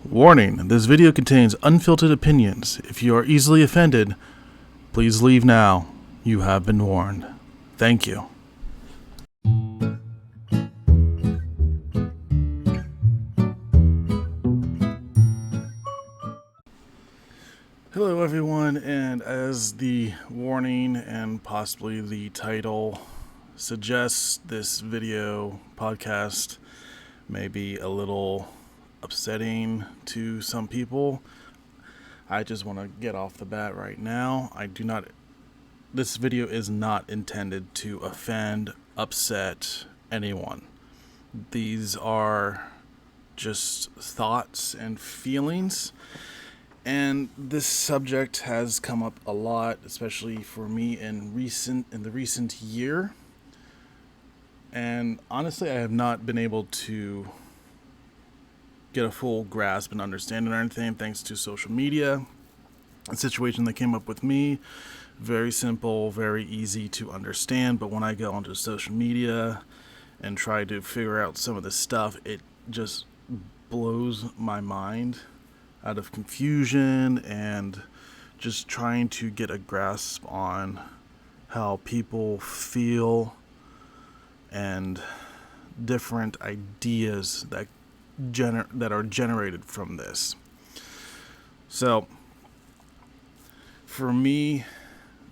Warning, this video contains unfiltered opinions. If you are easily offended, please leave now. You have been warned. Thank you. Hello everyone, and as the warning and possibly the title suggests, this video podcast may be a little upsetting to some people. I just want to get off the bat right now. This video is not intended to offend, upset anyone. These are just thoughts and feelings. And this subject has come up a lot, especially for me in the recent year. And honestly, I have not been able to get a full grasp and understanding or anything thanks to social media. A situation that came up with me, very simple, very easy to understand, but when I go onto social media and try to figure out some of this stuff, it just blows my mind out of confusion and just trying to get a grasp on how people feel and different ideas that are generated from this. So, for me,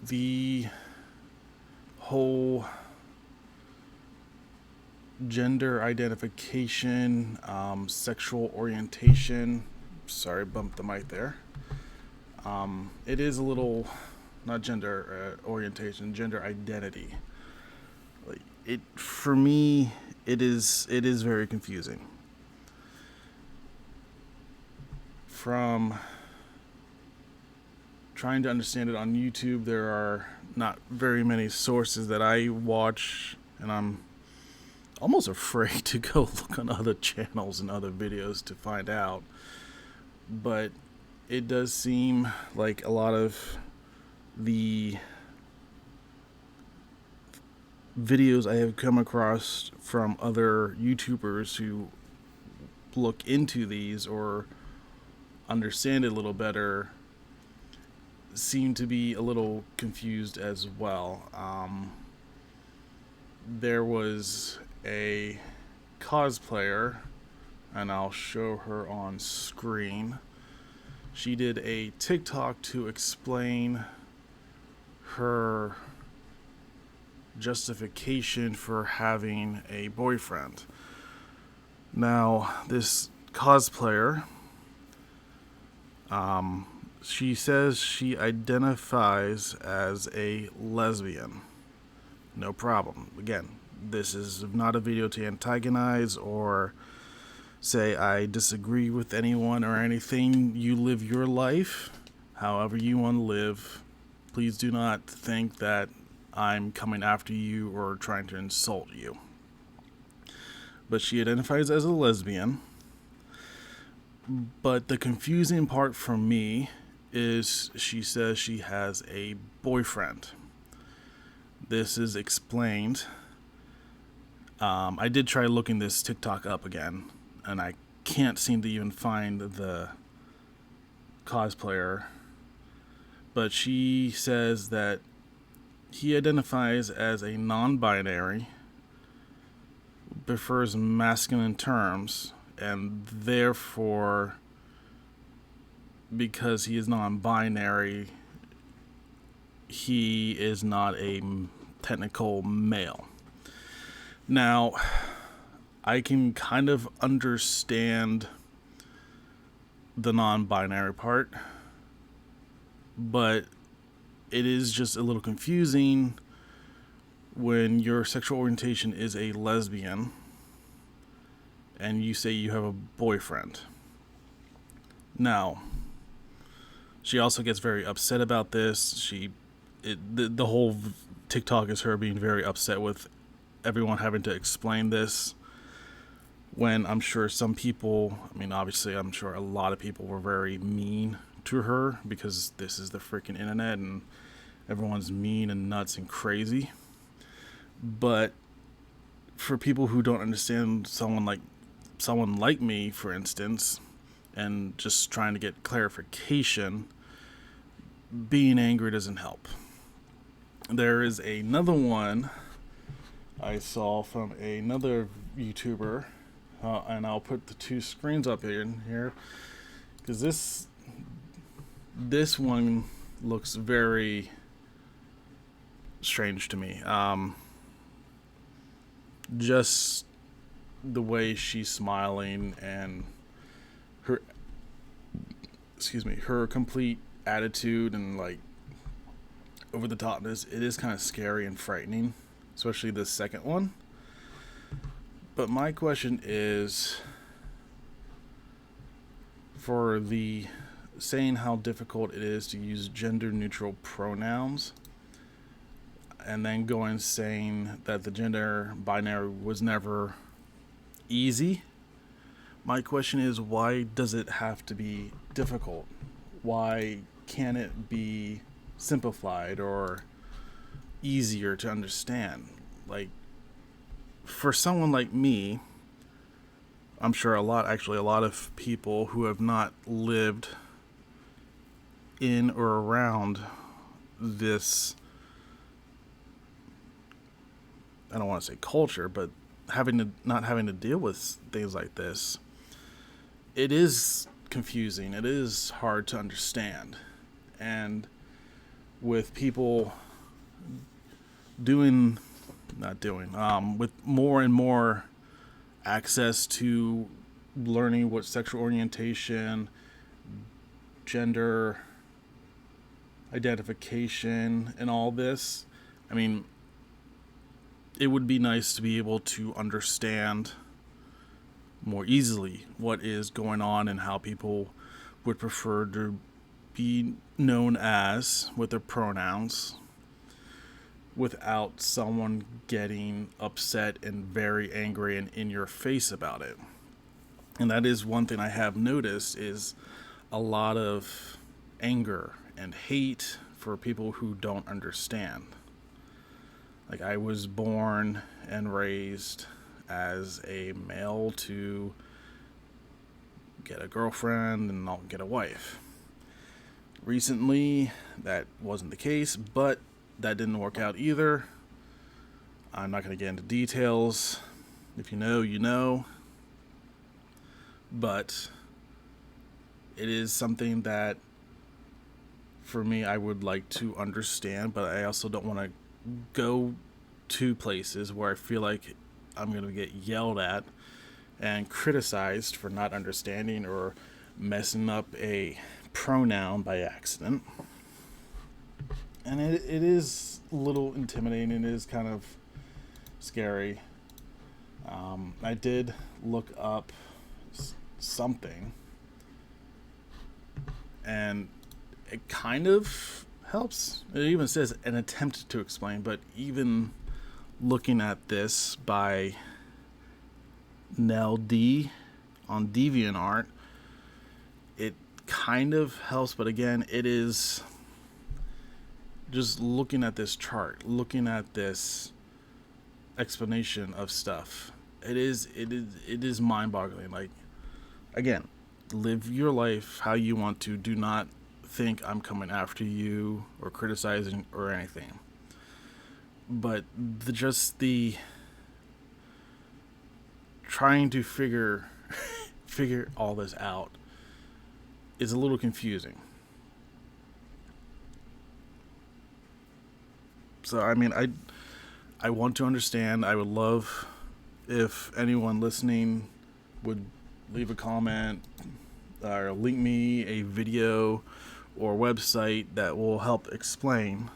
the whole gender identification, sexual orientation, sorry, bumped the mic there. It is a little, not gender orientation, gender identity. For me, it is very confusing. From trying to understand it on YouTube, there are not very many sources that I watch, and I'm almost afraid to go look on other channels and other videos to find out. But it does seem like a lot of the videos I have come across from other YouTubers who look into these or understand it a little better seem to be a little confused as well. There was a cosplayer, and I'll show her on screen. She did a TikTok to explain her justification for having a boyfriend. Now, this cosplayer, she says she identifies as a lesbian. No problem. Again, this is not a video to antagonize or say I disagree with anyone or anything. You live your life however you want to live. Please do not think that I'm coming after you or trying to insult you. But she identifies as a lesbian. But the confusing part for me is she says she has a boyfriend. This is explained. I did try looking this TikTok up again, and I can't seem to even find the cosplayer. But she says that he identifies as a non-binary, prefers masculine terms, and therefore, because he is non-binary, he is not a technical male. Now, I can kind of understand the non-binary part, but it is just a little confusing when your sexual orientation is a lesbian and you say you have a boyfriend. Now, she also gets very upset about this. The whole TikTok is her being very upset with everyone having to explain this, when I'm sure some people, obviously I'm sure a lot of people were very mean to her because this is the freaking internet and everyone's mean and nuts and crazy. But for people who don't understand someone like me, for instance, and just trying to get clarification, being angry doesn't help. There is another one I saw from another YouTuber, and I'll put the two screens up in here because this one looks very strange to me. Just the way she's smiling and her her complete attitude and like over the topness, it is kind of scary and frightening, especially the second one. But my question is, for the saying how difficult it is to use gender neutral pronouns, and then going saying that the gender binary was never easy, my question is, why does it have to be difficult? Why can't it be simplified or easier to understand? Like, for someone like me, I'm sure a lot of people who have not lived in or around this, I don't want to say culture, but not having to deal with things like this, it is confusing. It is hard to understand. And with people with more and more access to learning what sexual orientation, gender identification, and all this, I mean, it would be nice to be able to understand more easily what is going on and how people would prefer to be known as with their pronouns without someone getting upset and very angry and in your face about it. And that is one thing I have noticed, is a lot of anger and hate for people who don't understand. Like, I was born and raised as a male to get a girlfriend and not get a wife. Recently, that wasn't the case, but that didn't work out either. I'm not going to get into details. If you know, you know. But it is something that, for me, I would like to understand, but I also don't want to go to places where I feel like I'm going to get yelled at and criticized for not understanding or messing up a pronoun by accident. And it is a little intimidating. It is kind of scary. I did look up something, and it kind of helps. It even says an attempt to explain, but even looking at this by Nell D on DeviantArt, it kind of helps, but again, it is just looking at this chart, looking at this explanation of stuff. It is mind-boggling. Like, again, live your life how you want to. Do not think I'm coming after you or criticizing or anything. But the trying to figure all this out is a little confusing. So, I mean, I want to understand. I would love if anyone listening would leave a comment or link me a video or website that will help explain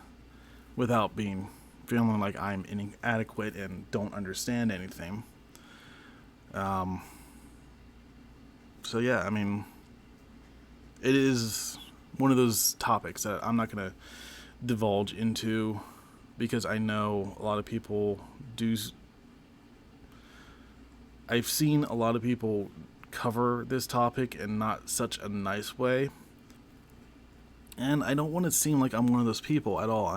without feeling like I'm inadequate and don't understand anything. So yeah, I mean, it is one of those topics that I'm not going to divulge into, because I know a lot of people do. I've seen a lot of people cover this topic in not such a nice way, and I don't want to seem like I'm one of those people at all.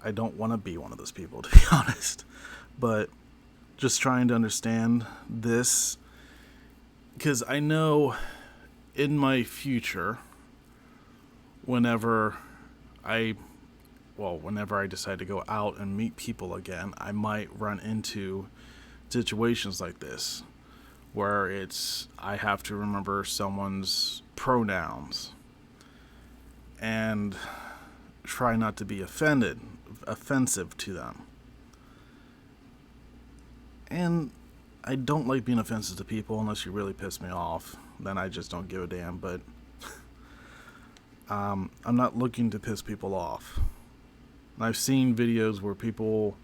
I don't want to be one of those people, to be honest. But just trying to understand this, because I know in my future, whenever I whenever I decide to go out and meet people again, I might run into situations like this where I have to remember someone's pronouns and try not to be offensive to them. And I don't like being offensive to people unless you really piss me off. Then I just don't give a damn. But I'm not looking to piss people off. I've seen videos where people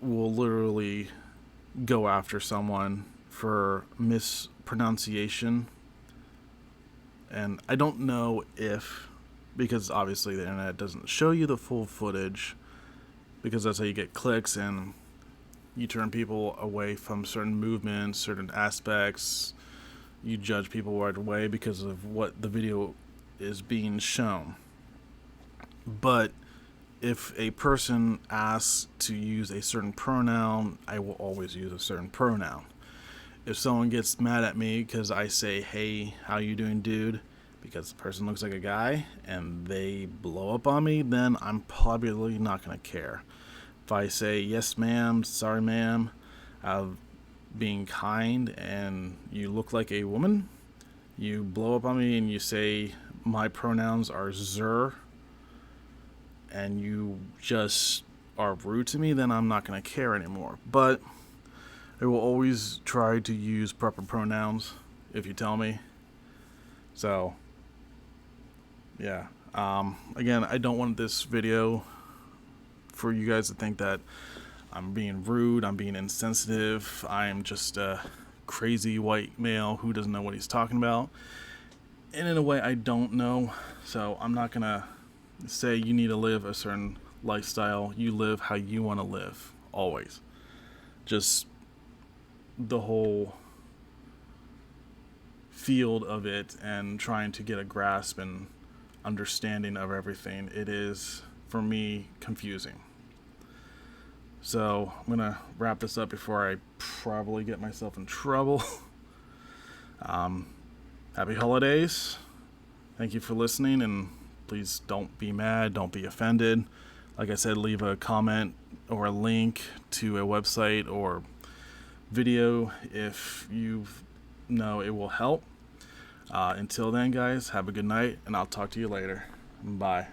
will literally go after someone for mispronunciation. And I don't know if, because obviously the internet doesn't show you the full footage, because that's how you get clicks and you turn people away from certain movements, certain aspects. You judge people right away because of what the video is being shown. But if a person asks to use a certain pronoun, I will always use a certain pronoun. If someone gets mad at me because I say, "Hey, how you doing, dude?" because the person looks like a guy and they blow up on me, then I'm probably not going to care. If I say, "Yes, ma'am," "Sorry, ma'am," being kind, and you look like a woman, you blow up on me and you say my pronouns are zer, and you just are rude to me, then I'm not going to care anymore. But I will always try to use proper pronouns if you tell me. So, yeah. Again, I don't want this video for you guys to think that I'm being rude, I'm being insensitive, I'm just a crazy white male who doesn't know what he's talking about. And in a way, I don't know. So I'm not going to say you need to live a certain lifestyle. You live how you want to live, always. Just the whole field of it and trying to get a grasp and understanding of everything, it is, for me, confusing. So I'm going to wrap this up before I probably get myself in trouble. Happy holidays. Thank you for listening, and please don't be mad, don't be offended. Like I said, leave a comment or a link to a website or video if you know it will help. Until then, guys, have a good night, and I'll talk to you later. Bye.